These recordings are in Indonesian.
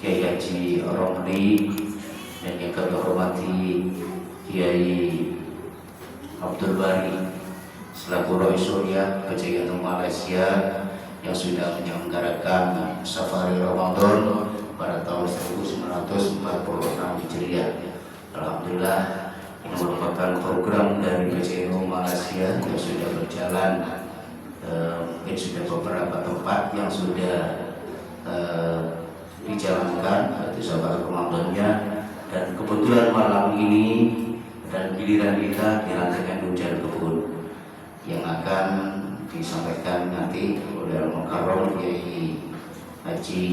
Kiai Haji Romli, dan yang kami hormati Kiai Abdul Bari selaku Roy Surya Kejayaan Malaysia yang sudah menyelenggarakan Safari Ramadan pada tahun 1946 Hijriah. Alhamdulillah, ini merupakan program dari Kejayaan Malaysia yang sudah berjalan. Mungkin sudah beberapa tempat yang sudah dijalankan yaitu Safari Ramadannya, dan kebetulan malam ini dan giliran kita dilantikan hujan kebun yang akan disampaikan nanti oleh Al-Mukarram Kiai Haji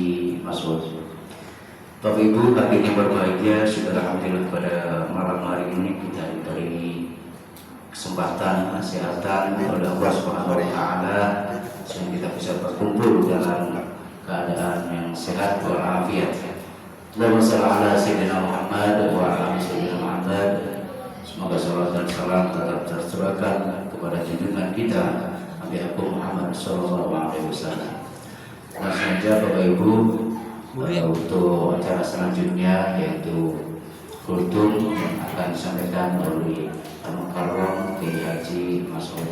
Masud. Bapak Ibu, kami ini berbahagia sudah alhamdulillah pada malam hari ini kita diberi kesempatan nasihatan oleh Allah Subhanahu wa taala sehingga kita bisa berkumpul dalam keadaan yang sehat walafiat. Allahumma shalli ala sayyidina Muhammad wa ala ali sayyidina Muhammad. Semoga salawat dan salam tetap tercurahkan kepada junjungan kita Nabi Agung Muhammad sallallahu alaihi wasallam. Langsung saja Bapak Ibu, untuk acara selanjutnya yaitu kultum yang akan disampaikan oleh Al-Mukarram Kiai Haji Masud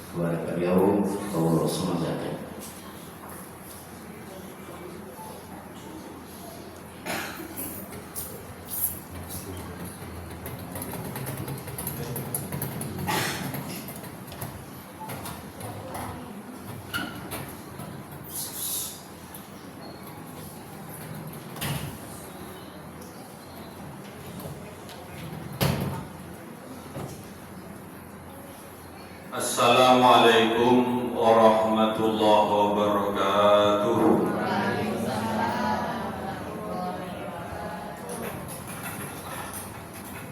kepada beliau Allah SWT. Assalamualaikum warahmatullahi wabarakatuh.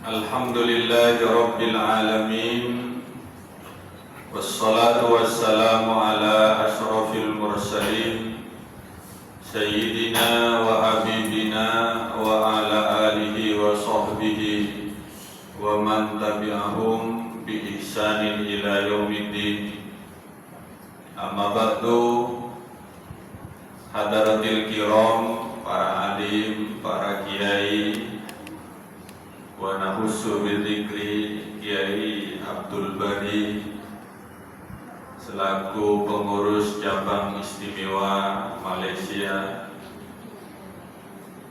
Alhamdulillahi rabbil alamin. Wassalatu wassalamu ala ashrafil mursalin Sayyidina wa habibina wa ala alihi wa sahbihi wa man tabi'ahum bi ihsanin ila yaumiddin. Amma ba'du, hadaratil kiram, para alim, para kiai, wa nahussu bidzikri Kiai Abdul Bari selaku pengurus cabang istimewa Malaysia,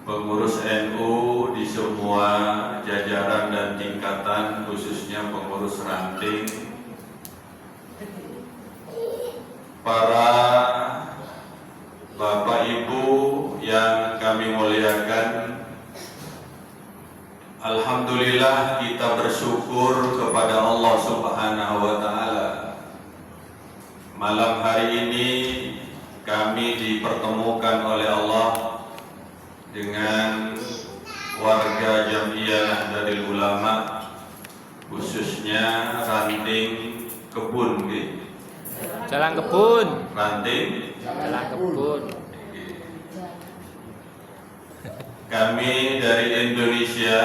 pengurus NU di semua jajaran dan tingkatan, khususnya pengurus ranting, para Bapak Ibu yang kami muliakan. Alhamdulillah, kita bersyukur kepada Allah Subhanahu wa taala. Malam hari ini kami dipertemukan oleh Allah dengan warga Jam'iyah Nahdlatul Ulama, khususnya ranting kebun, Jalan Kebun. ranting Jalan Kebun. Kami dari Indonesia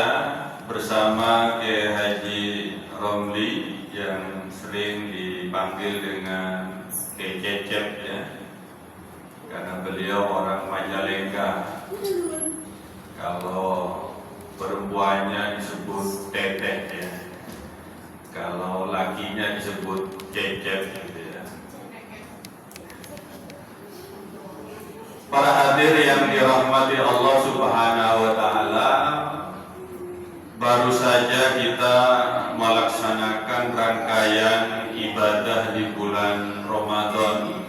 bersama Kiai Haji Romli yang sering dipanggil dengan Kiai Cecep, ya, karena beliau orang Majalengka. Kalau perempuannya disebut Teteh, ya, kalau lakinya disebut Cecep, gitu ya. Para hadir yang dirahmati Allah Subhanahu wa taala, baru saja kita melaksanakan rangkaian ibadah di bulan Ramadan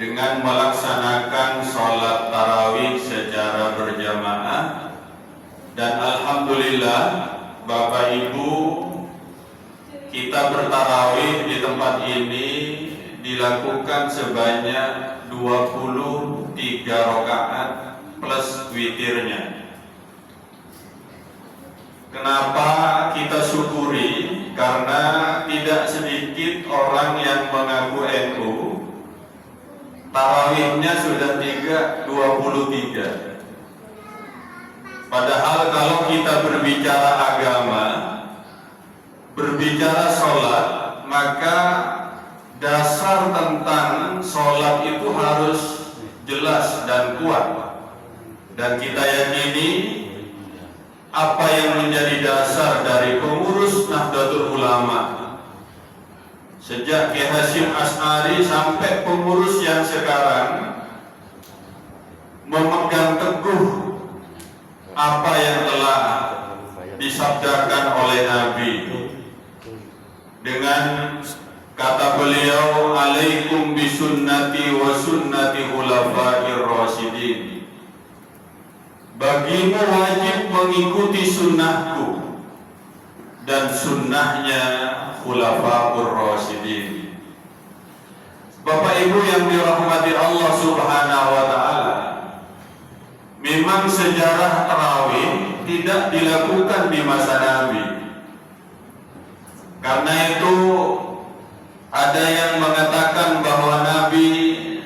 dengan melaksanakan sholat tarawih secara berjamaah, dan alhamdulillah Bapak Ibu, kita bertarawih di tempat ini dilakukan sebanyak 23 rakaat plus witirnya. Kenapa kita syukuri? Karena tidak sedikit orang yang mengaku NU tarawihnya sudah 23. Padahal kalau kita berbicara agama, berbicara sholat, maka dasar tentang sholat itu harus jelas dan kuat. Dan kita yakini apa yang menjadi dasar dari pengurus Nahdlatul Ulama sejak Ki Hasyim Asy'ari sampai pengurus yang sekarang memegang teguh apa yang telah disabdakan oleh Nabi dengan kata beliau, alaikum bisunnati wa sunnati khulafair rasyidin, bagimu wajib mengikuti sunnahku dan sunnahnya khulafaur rasyidin. Bapak Ibu yang dirahmati Allah Subhanahu wa taala, memang sejarah tarawih tidak dilakukan di masa Nabi. Karena itu ada yang mengatakan bahwa Nabi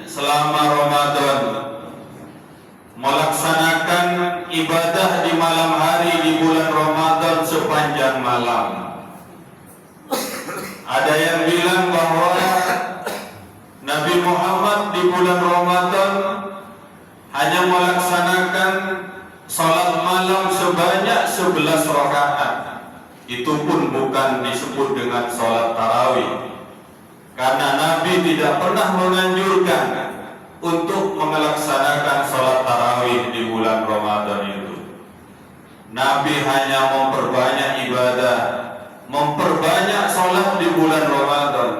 selama Ramadan melaksanakan ibadah di malam hari di bulan Ramadan sepanjang malam. Ada yang bilang bahwa Nabi Muhammad di bulan Ramadan hanya melaksanakan salat malam sebanyak 11 rakaat. Itu pun bukan disebut dengan salat tarawih, karena Nabi tidak pernah menganjurkan untuk melaksanakan salat tarawih di bulan Ramadan itu. Nabi hanya memperbanyak ibadah, memperbanyak salat di bulan Ramadan.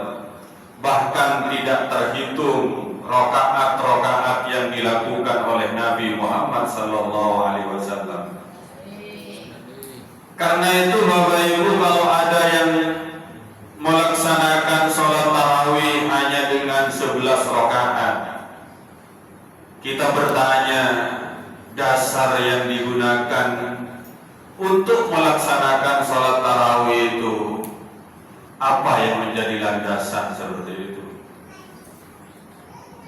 Bahkan tidak terhitung rakaat-rakaat yang dilakukan oleh Nabi Muhammad SAW. Karena itu Bapak Ibu, kalau ada yang melaksanakan sholat tarawih hanya dengan 11 rakaat, kita bertanya, dasar yang digunakan untuk melaksanakan sholat tarawih itu apa yang menjadi landasan seperti itu?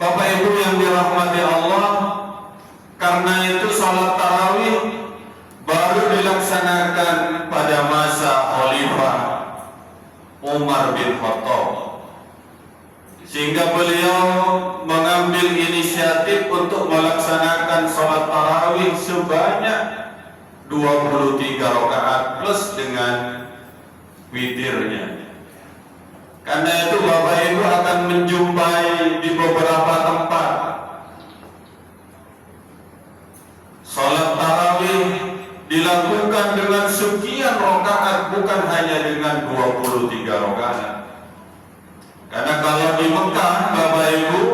Bapak Ibu yang dirahmati Allah, karena itu sholat tarawih baru dilaksanakan pada masa Khalifah Umar bin Khattab, sehingga beliau mengambil inisiatif untuk melaksanakan sholat tarawih sebanyak 23 rakaat plus dengan witirnya. Karena itu Bapak Ibu akan menjumpai di beberapa tempat sholat tarawih dilakukan dengan sekian rakaat, bukan hanya dengan 23 rakaat. Karena kalau di Mekah Bapak Ibu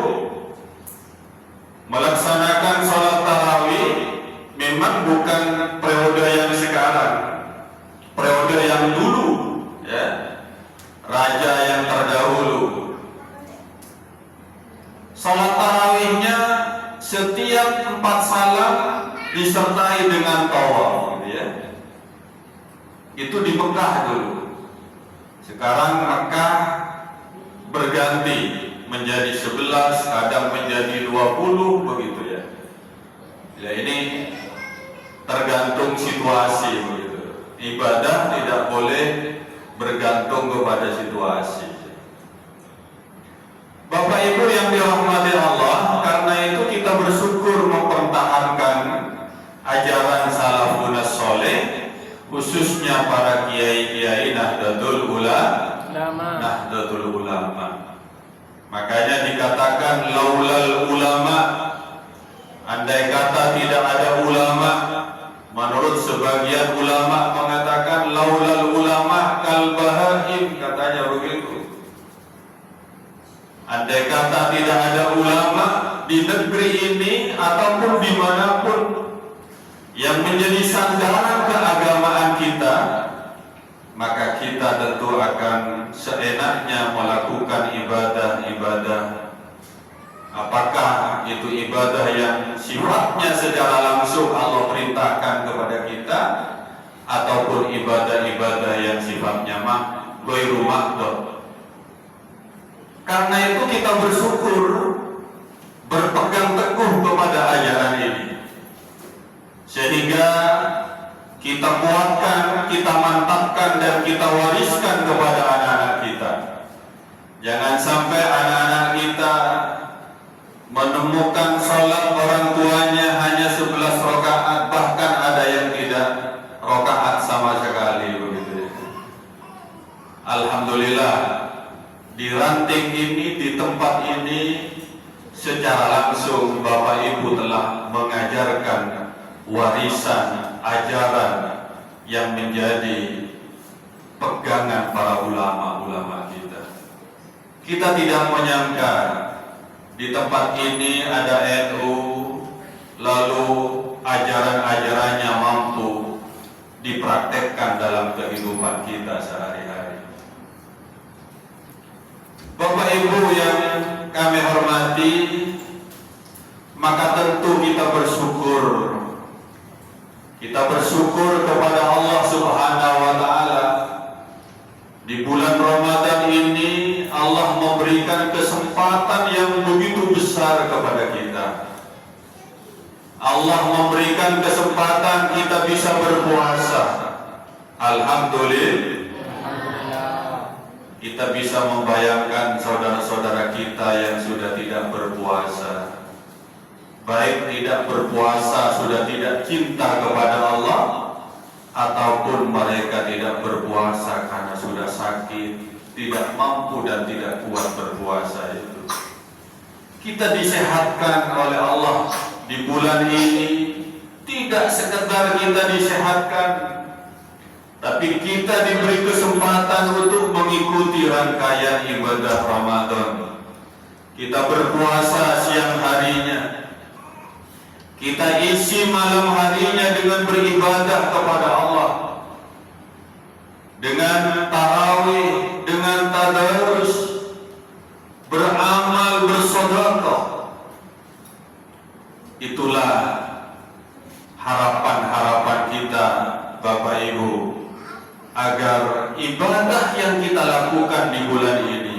melaksanakan sholat tarawih memang bukan periode yang sekarang, periode yang dulu, ya, raja yang terdahulu. Sholat tarawihnya setiap 4 salam disertai dengan tawaf, gitu ya. Itu di Mekah dulu. Sekarang Mekah berganti menjadi 11, kadang menjadi 20, begitu ya. Ya, ini tergantung situasi, begitu. Ibadah tidak boleh bergantung kepada situasi. Bapak Ibu yang dirahmati Allah, karena itu kita bersyukur mempertahankan ajaran salafun saleh, khususnya para kiai-kiai Nahdlatul Ulama. Makanya dikatakan laulal ulama, andai kata tidak ada ulama, menurut sebagian ulama mengatakan laulal ulama kal bahaim, katanya begitu. Andai kata tidak ada ulama di negeri ini ataupun dimanapun yang menjadi sandaran keagamaan kita, maka kita tentu akan seenaknya melakukan ibadah-ibadah. Apakah itu ibadah yang sifatnya secara langsung Allah perintahkan kepada kita, ataupun ibadah-ibadah yang sifatnya ghairu mahdhur. Karena itu kita bersyukur berpegang teguh kepada ajaran ini, sehingga kita kuatkan, kita mantapkan, dan kita wariskan kepada anak-anak kita. Jangan sampai anak-anak kita menemukan sholat orang tuanya hanya 11 rakaat warisan ajaran yang menjadi pegangan para ulama-ulama kita. Kita tidak menyangka di tempat ini ada NU, lalu ajaran-ajarannya mampu dipraktekkan dalam kehidupan kita sehari-hari. Bapak Ibu yang kami hormati, maka tentu kita bersyukur. Kita bersyukur kepada Allah Subhanahu wa Ta'ala. Di bulan Ramadan ini Allah memberikan kesempatan yang begitu besar kepada kita. Allah memberikan kesempatan kita bisa berpuasa. Alhamdulillah. Kita bisa membayangkan saudara-saudara kita yang sudah tidak berpuasa. Baik tidak berpuasa sudah tidak cinta kepada Allah, ataupun mereka tidak berpuasa karena sudah sakit, tidak mampu dan tidak kuat berpuasa itu. Kita disehatkan oleh Allah di bulan ini, tidak sekedar kita disehatkan, tapi kita diberi kesempatan untuk mengikuti rangkaian ibadah Ramadan. Kita berpuasa siang harinya, kita isi malam harinya dengan beribadah kepada Allah, dengan tarawih, dengan tadarus, beramal, bersedekah. Itulah harapan-harapan kita, Bapak Ibu, agar ibadah yang kita lakukan di bulan ini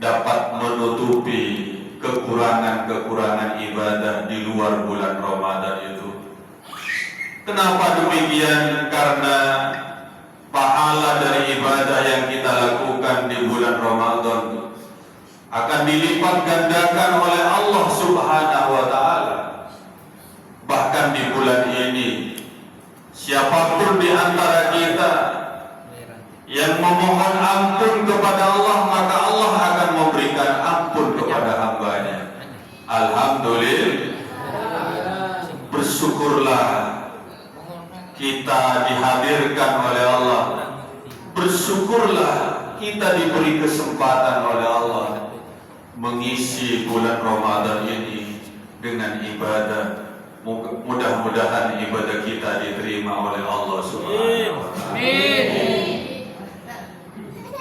dapat menutupi kekurangan-kekurangan ibadah di luar bulan Ramadan itu. Kenapa demikian? Karena pahala dari ibadah yang kita lakukan di bulan Ramadan akan dilipat gandakan oleh Allah Subhanahu wa Ta'ala. Bahkan di bulan ini, siapapun di antara kita yang memohon ampun kepada Allah, maka Allah akan memberikan ampun kepada hambanya. Alhamdulillah. Bersyukurlah kita dihadirkan oleh Allah. Bersyukurlah kita diberi kesempatan oleh Allah mengisi bulan Ramadan ini dengan ibadah. Mudah-mudahan ibadah kita diterima oleh Allah Subhanahu wa Ta'ala.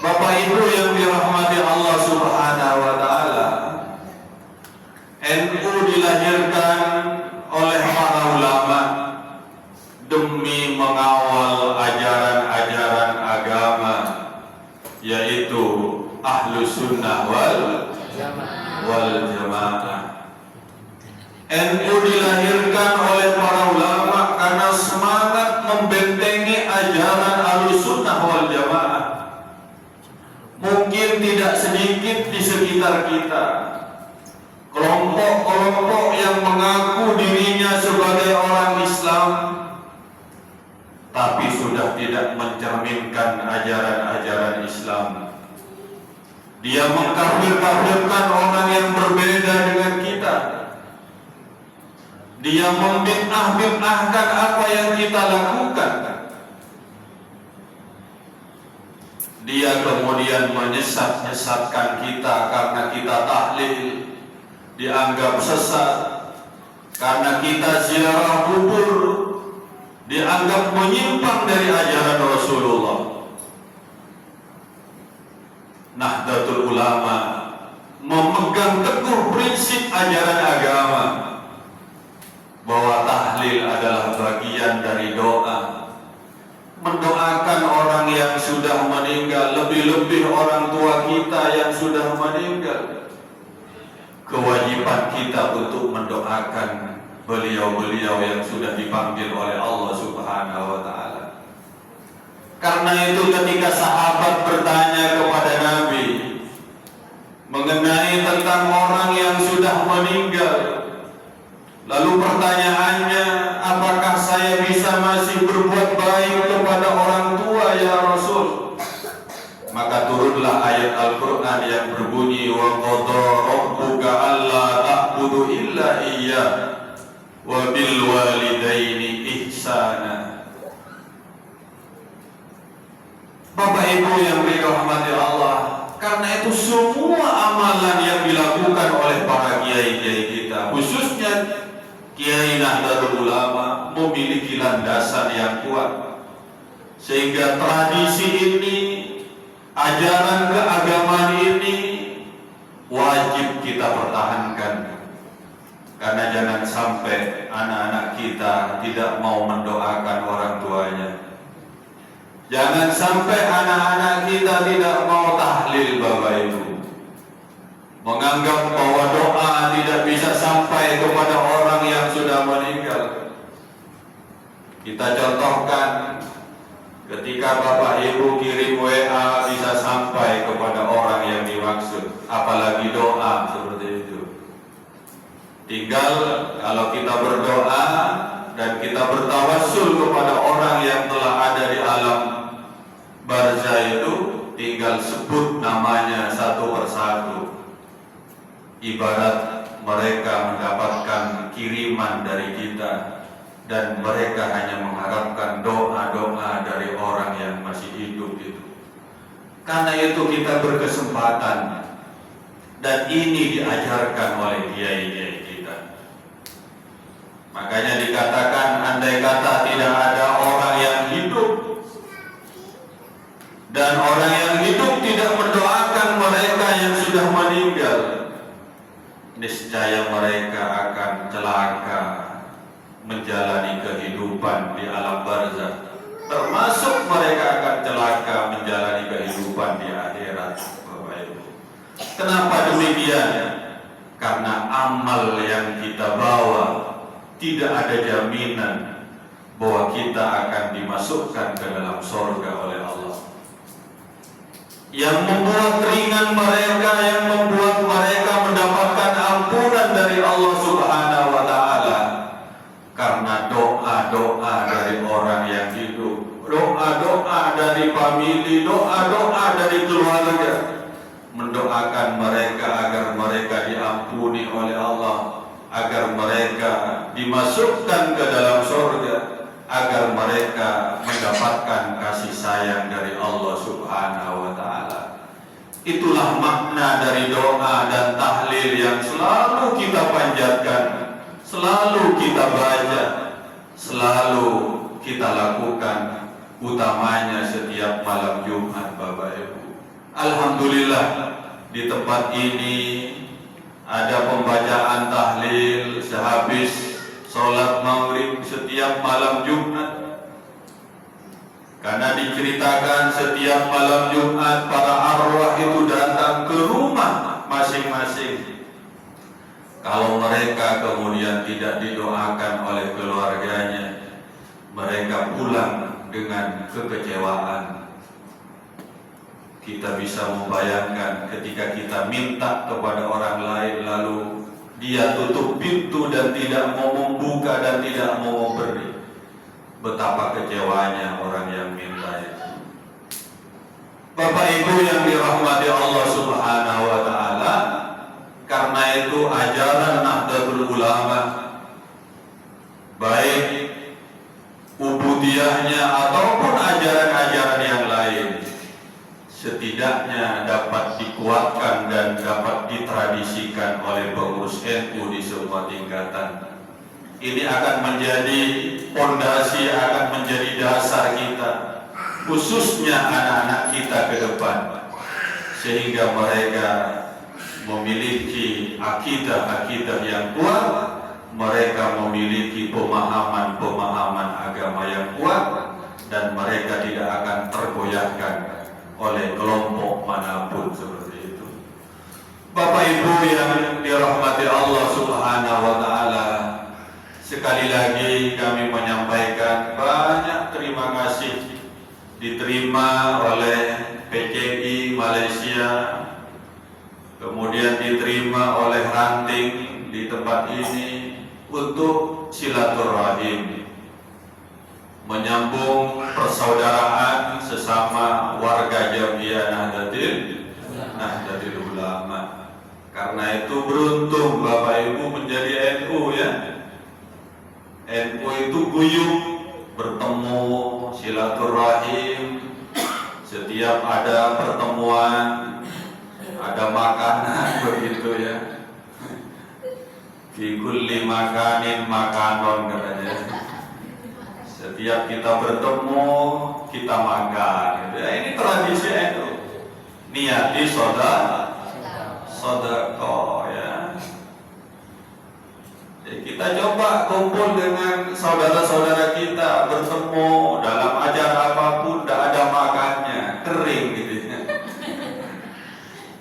Bapak Ibu yang dirahmati Allah Subhanahu wa Ta'ala, NU dilahirkan oleh para ulama demi mengawal ajaran-ajaran agama, yaitu Ahlus Sunnah wal Jamaah. NU dilahirkan oleh para ulama karena semangat membentengi ajaran Ahlus Sunnah wal Jamaah. Mungkin tidak sedikit di sekitar kita kelompok-kelompok yang mengaku dirinya sebagai orang Islam, tapi sudah tidak mencerminkan ajaran-ajaran Islam. Dia mengkafir-kafirkan orang yang berbeda dengan kita. Dia membid'ah-bid'ahkan apa yang kita lakukan. Dia kemudian menyesat-nyesatkan kita karena kita tahlil, dianggap sesat. Karena kita ziarah kubur, dianggap menyimpang dari ajaran Rasulullah. Nahdlatul Ulama memegang teguh prinsip ajaran agama bahwa tahlil adalah bagian dari doa, mendoakan orang yang sudah meninggal, lebih-lebih orang tua kita yang sudah meninggal. Kewajiban kita untuk mendoakan beliau-beliau yang sudah dipanggil oleh Allah Subhanahu wa Ta'ala. Karena itu ketika sahabat bertanya kepada Nabi mengenai tentang orang yang sudah meninggal, lalu pertanyaannya, apakah saya bisa masih berbuat baik kepada orang tua ya Rasul? Maka turunlah ayat Al-Quran yang berbunyi, wa qadha rabbuka alla ta'budu illa iyyah wa bil walidaini Nahdlatul Ulama memiliki landasan yang kuat, sehingga tradisi ini, ajaran keagamaan ini wajib kita pertahankan. Karena jangan sampai anak-anak kita tidak mau mendoakan orang tuanya. Jangan sampai anak-anak kita tidak mau tahlil, Bapak Ibu. Menganggap bahwa doa tidak bisa sampai kepada orang yang sudah meninggal. Kita contohkan, ketika Bapak Ibu kirim WA bisa sampai kepada orang yang dimaksud, apalagi doa seperti itu. Tinggal kalau kita berdoa dan kita bertawassul kepada orang yang telah ada di alam barzah itu, tinggal sebut namanya satu persatu. Ibarat mereka mendapatkan kiriman dari kita, dan mereka hanya mengharapkan doa-doa dari orang yang masih hidup itu. Karena itu kita berkesempatan, dan ini diajarkan oleh kiai-kiai kita. Makanya dikatakan, andai kata tidak ada orang yang hidup dan orang yang hidup tidak mendoakan mereka yang sudah meninggal, niscaya mereka akan celaka menjalani kehidupan di alam barzah, termasuk mereka akan celaka menjalani kehidupan di akhirat. Bapak Ibu, kenapa demikian? Karena amal yang kita bawa tidak ada jaminan bahwa kita akan dimasukkan ke dalam surga oleh Allah. Yang membuat ringan mereka, yang membuat mereka mendapatkan ampunan dari Allah Subhanahu wa Ta'ala, karena doa-doa dari orang yang hidup, doa-doa dari famili, doa-doa dari keluarga, mendoakan mereka agar mereka diampuni oleh Allah, agar mereka dimasukkan ke dalam surga, agar mereka mendapatkan kasih sayang dari Allah Subhanahu wa Ta'ala. Itulah makna dari doa dan tahlil yang selalu kita panjatkan, selalu kita baca, selalu kita lakukan, utamanya setiap malam Jumat, Bapak Ibu. Alhamdulillah, di tempat ini ada pembacaan tahlil sehabis sholat maghrib setiap malam Jumat. Karena diceritakan setiap malam Jumat para arwah itu datang ke rumah masing-masing. Kalau mereka kemudian tidak didoakan oleh keluarganya, mereka pulang dengan kekecewaan. Kita bisa membayangkan ketika kita minta kepada orang lain, lalu dia tutup pintu dan tidak mau membuka dan tidak mau memberi. Betapa kecewanya orang yang minta itu. Bapak Ibu yang dirahmati Allah Subhanahu wa Ta'ala, karena itu ajaran Nahdlatul Ulama, baik ubudiyahnya ataupun ajaran-ajaran yang lain, setidaknya dapat dikuatkan dan dapat ditradisikan oleh pengurus NU di semua tingkatan. Ini akan menjadi fondasi, akan menjadi dasar kita, khususnya anak-anak kita ke depan, sehingga mereka memiliki akidah-akidah yang kuat, mereka memiliki pemahaman-pemahaman agama yang kuat, dan mereka tidak akan tergoyahkan oleh kelompok manapun seperti itu. Bapak Ibu yang dirahmati Allah Subhanahu wa Ta'ala, sekali lagi kami menyampaikan banyak terima kasih diterima oleh PCI Malaysia, kemudian diterima oleh Ranting di tempat ini untuk silaturahim, menyambung persaudaraan sesama warga Jam'iyah Nahdlatul Ulama. Karena itu beruntung Bapak Ibu menjadi NU ya. NU itu guyup, bertemu, silaturahim, setiap ada pertemuan, ada makanan begitu ya. Fi kulli makanin makanon katanya. Setiap kita bertemu kita makan. Gitu. Ya, ini tradisi itu. Niati sedekah ya. Jadi kita coba kumpul dengan saudara-saudara kita, bertemu dalam acara apapun, tidak ada makannya, kering gitu.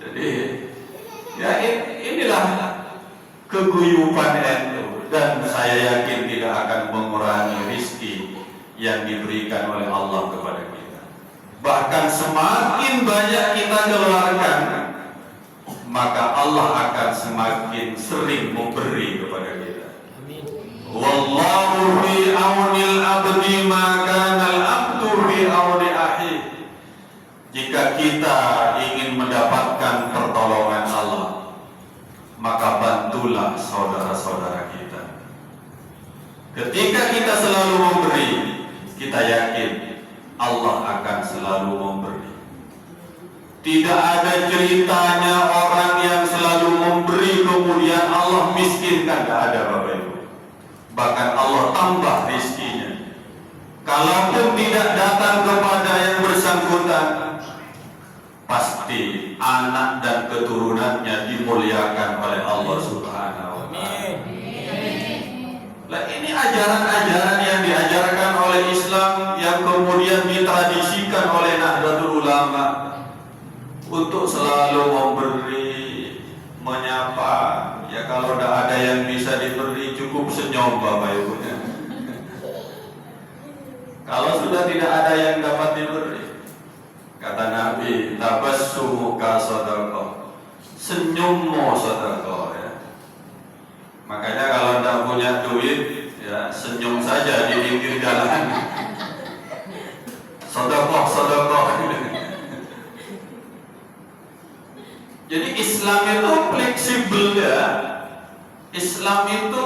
Jadi ya inilah keguyupan itu, dan saya yakin tidak akan mengurangi rizki yang diberikan oleh Allah kepada kita. Bahkan semakin banyak kita keluarkan, maka Allah akan semakin sering memberi kepada kita. Wallahu fi aunil abdi ma kana al-abdu fi auni akhi. Jika kita ingin mendapatkan pertolongan Allah, maka bantulah saudara-saudara kita. Ketika kita selalu memberi, kita yakin Allah akan selalu memberi. Tidak ada ceritanya orang yang selalu memberi kemudian Allah miskinkan, tidak ada Bapak Ibu. Bahkan Allah tambah rizkinya. Kalaupun tidak datang kepada yang bersangkutan, pasti anak dan keturunannya dimuliakan oleh Allah Subhanahu wa Ta'ala. Nah, ini ajaran-ajaran yang diajarkan oleh Islam yang kemudian ditradisikan oleh Nahdlatul Ulama untuk selalu memberi, menyapa. Ya kalau tidak ada yang bisa diberi, cukup senyum Bapak Ibu. Kalau sudah tidak ada yang dapat diberi, kata Nabi, tabassumuka shadaqah, senyummu sedekah ya. Makanya kalau tidak punya duit, ya senyum saja di pinggir jalan. Sedekah. Jadi Islam itu fleksibel ya. Islam itu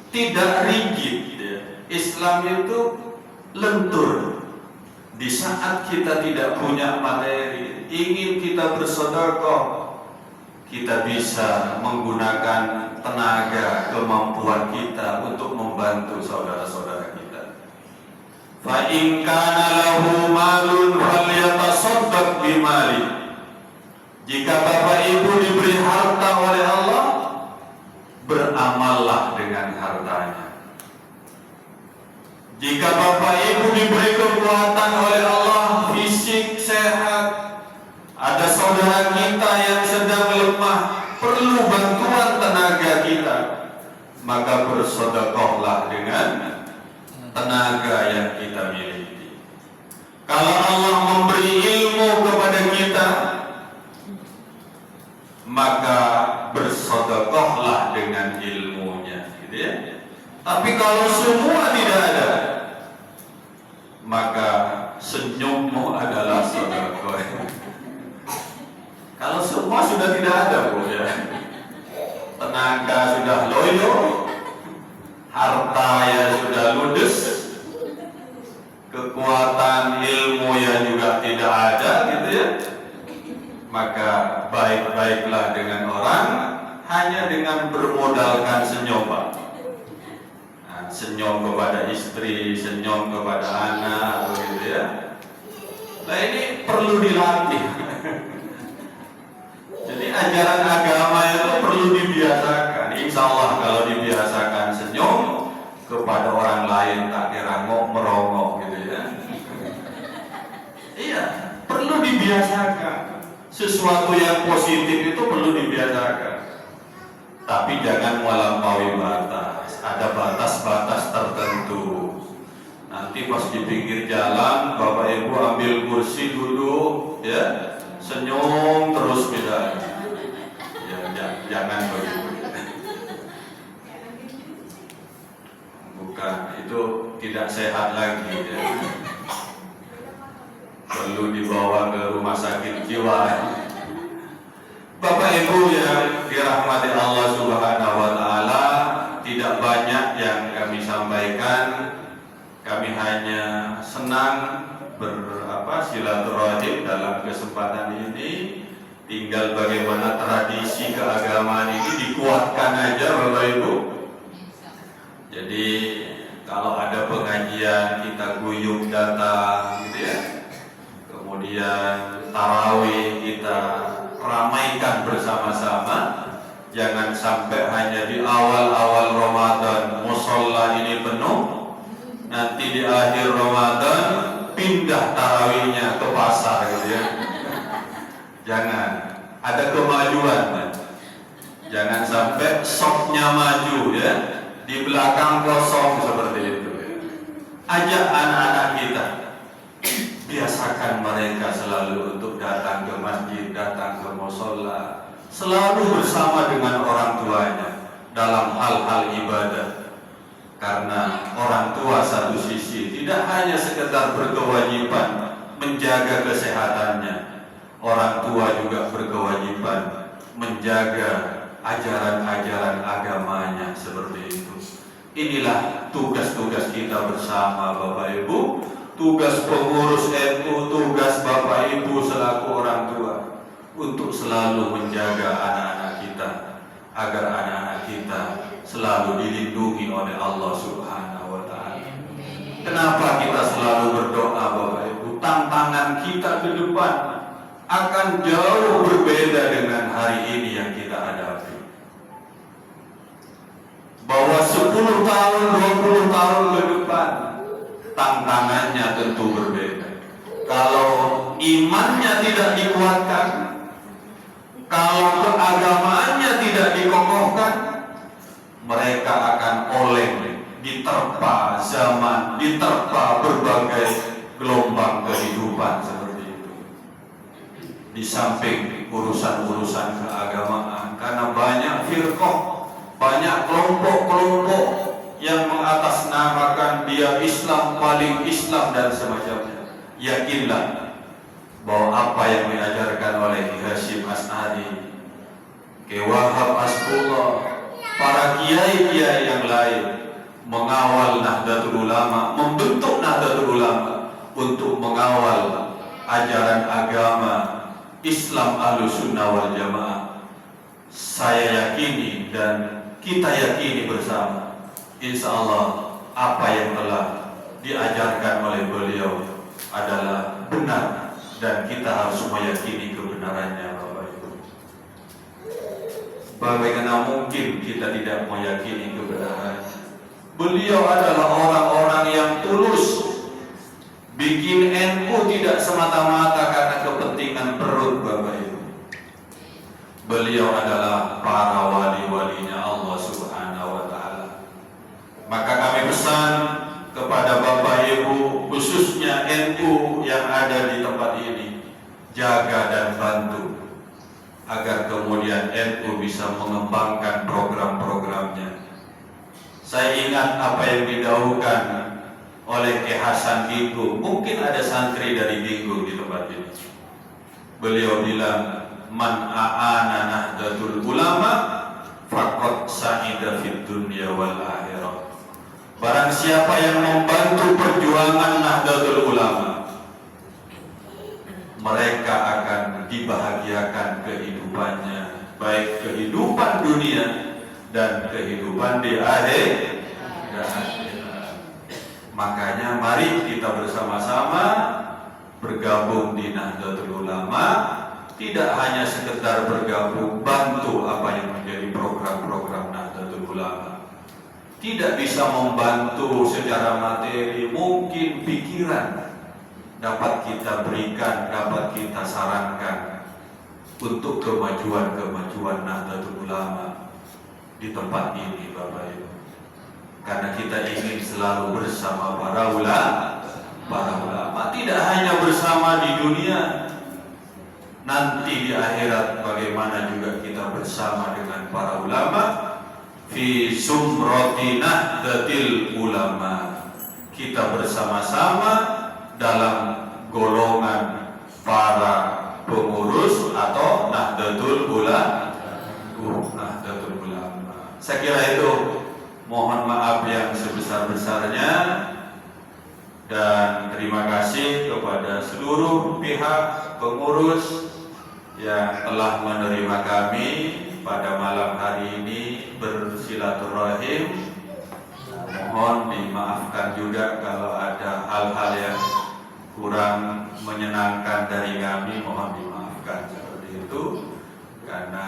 tidak rigid ya. Islam itu lentur. Di saat kita tidak punya materi, ingin kita bersedekah, kita bisa menggunakan tenaga, kemampuan kita untuk membantu saudara-saudara kita. Fa in kana lahu malun falyatasaddaq bimali. Jika Bapak Ibu diberi harta oleh Allah, beramallah dengan hartanya. Jika Bapak Ibu diberi kekuatan oleh Allah, fisik sehat, ada saudara kita yang sedang lemah, perlu bantuan tenaga kita, maka bersedekahlah dengan tenaga yang kita miliki. Kalau Allah memberi ilmu kepada kita, maka bersedekahlah dengan ilmunya, gitu ya. Tapi kalau semua tidak ada, maka senyummu adalah sedekah. Kalau semua sudah tidak ada, Bu ya. Tenaga sudah loyo, harta ya sudah ludes, kekuatan ilmu ya juga tidak ada, gitu ya. Maka baik-baiklah dengan orang hanya dengan bermodalkan senyum, Pak. Nah, senyum kepada istri, senyum kepada anak, gitu ya. Nah ini perlu dilatih. Jadi ajaran agama itu perlu dibiasakan. Insya Allah kalau dibiasakan senyum kepada orang lain tak dirangok merongok, gitu ya. Iya, perlu dibiasakan. Sesuatu yang positif itu perlu dibiasakan. Tapi jangan melampaui batas. Ada batas-batas tertentu. Nanti pas di pinggir jalan, Bapak Ibu ambil kursi duduk, ya, senyum terus misalnya. Ya, jangan begitu. Bukan, itu tidak sehat lagi. Ya. Perlu dibawa ke rumah sakit jiwa. Bapak Ibu yang dirahmati Allah Subhanahu wa Ta'ala, tidak banyak yang kami sampaikan. Kami hanya senang silaturahim dalam kesempatan ini. tinggal bagaimana tradisi keagamaan ini dikuatkan aja Bapak Ibu. Jadi kalau ada pengajian kita guyup datang gitu ya. Kemudian tarawih kita ramaikan bersama-sama. Jangan sampai hanya di awal-awal Ramadan musholla ini penuh, nanti di akhir Ramadan pindah tarawihnya ke pasar gitu ya. Jangan, ada kemajuan. Jangan sampai shopnya maju ya, di belakang kosong seperti itu. Ajak anak-anak kita, biasakan mereka selalu untuk datang ke masjid, datang ke musholla, selalu bersama dengan orang tuanya dalam hal-hal ibadah. Karena orang tua satu sisi tidak hanya sekedar berkewajiban menjaga kesehatannya, orang tua juga berkewajiban menjaga ajaran-ajaran agamanya seperti itu. Inilah tugas-tugas kita bersama Bapak Ibu, tugas pengurus NU, tugas Bapak Ibu selaku orang tua untuk selalu menjaga anak-anak kita agar anak-anak kita selalu dilindungi oleh Allah Subhanahu wa Ta'ala. Kenapa kita selalu berdoa Bapak Ibu? Tantangan kita ke depan akan jauh berbeda dengan hari ini yang kita hadapi. Bahwa 10 tahun, 20 tahun ke depan tantangannya tentu berbeda. Kalau imannya tidak dikuatkan, kalau keagamaannya tidak dikokohkan, mereka akan oleng, diterpa zaman, diterpa berbagai gelombang kehidupan seperti itu. Di samping urusan-urusan keagamaan, karena banyak firqah, banyak kelompok-kelompok yang mengatasnamakan dia Islam, paling Islam dan semacamnya. Yakinlah bahwa apa yang diajarkan oleh Hasyim As'ari, Ki Wahab Asbullah, para kiai-kiai yang lain mengawal Nahdlatul Ulama, membentuk Nahdlatul Ulama untuk mengawal ajaran agama Islam Ahlussunnah wal Jamaah. Saya yakini dan kita yakini bersama, insya Allah apa yang telah diajarkan oleh beliau adalah benar dan kita harus meyakini kebenarannya Bapak Ibu. Bagaimana mungkin kita tidak meyakini kebenaran? Beliau adalah orang-orang yang tulus. Bikin NU tidak semata-mata karena kepentingan perut Bapak Ibu. Beliau adalah para wali-walinya Allah Subhanahu wa Ta'ala. Maka kami pesan kepada Bapak Ibu, khususnya NU yang ada di tempat ini, jaga dan bantu agar kemudian NU bisa mengembangkan program-programnya. Saya ingat apa yang didahulukan oleh Ki Hasan Ginggung. Mungkin ada santri dari Ginggung di tempat ini. Beliau bilang, man a'ana Nahdlatul Ulama faqad sa'ida fid dunya wal akhirah. Barang siapa yang membantu perjuangan Nahdlatul Ulama, mereka akan dibahagiakan kehidupannya, baik kehidupan dunia dan kehidupan di akhir. Makanya mari kita bersama-sama bergabung di Nahdlatul Ulama, tidak hanya sekedar bergabung, bantu apa yang menjadi program-program Nahdlatul Ulama. Tidak bisa membantu secara materi, mungkin pikiran dapat kita berikan, dapat kita sarankan untuk kemajuan-kemajuan Nahdlatul Ulama di tempat ini Bapak Ibu. Karena kita ingin selalu bersama para ulama, tidak hanya bersama di dunia, nanti di akhirat bagaimana juga kita bersama dengan para ulama fi sumrati Nahdlatul Ulama. Kita bersama-sama dalam golongan para pengurus atau Nahdlatul Ulama. Saya kira itu. Mohon maaf yang sebesar-besarnya dan terima kasih kepada seluruh pihak pengurus yang telah menerima kami pada malam hari ini bersilaturahim. Mohon dimaafkan juga kalau ada hal-hal yang kurang menyenangkan dari kami, mohon dimaafkan seperti itu, karena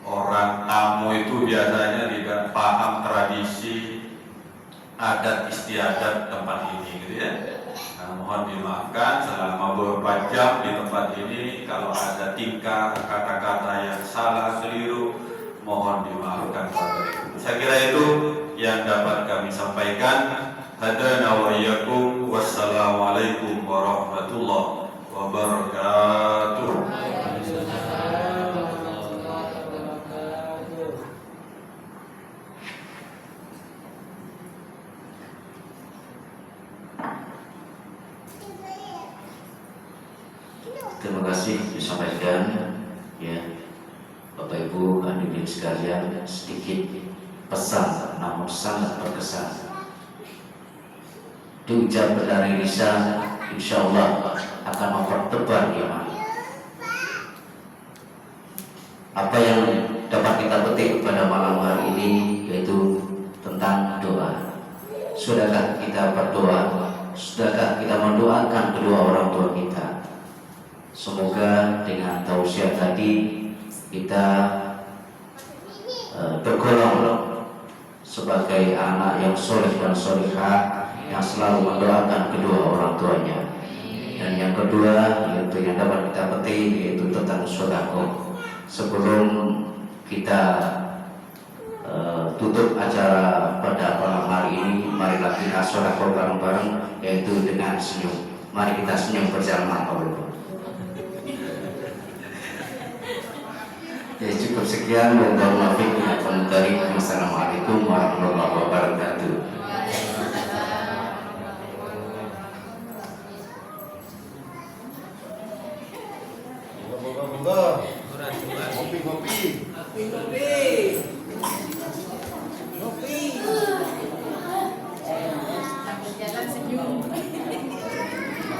orang tamu itu biasanya tidak paham tradisi adat istiadat tempat ini, gitu ya. Nah, mohon dimaafkan selama beberapa jam di tempat ini kalau ada tingkah kata-kata yang salah keliru, mohon dimaafkan kepada itu. Saya kira itu yang dapat kami sampaikan. Hadana wa iyyakum. Wassalamualaikum warahmatullahi wabarakatuh. Terima kasih disampaikan ya Bapak Ibu hadirin sekalian, sedikit pesan namun sangat berkesan. Diucap dari lisan, insya Allah akan mempertebar iman. Apa yang dapat kita petik pada malam hari ini yaitu tentang doa. Sudahkah kita berdoa? Sudahkah kita mendoakan kedua orang tua kita? Semoga dengan tausiah tadi kita tergolong sebagai anak yang soleh dan solehah yang selalu mendoakan kedua orang tuanya. Dan yang kedua yaitu yang dapat kita petik yaitu tentang sedekah. Sebelum kita tutup acara pada malam hari ini, marilah kita sedekah bareng-bareng yaitu dengan senyum. Mari kita senyum bersama Allah. Ya, cukup sekian. Wassalamualaikum warahmatullahi wabarakatuh. Jalan senyum.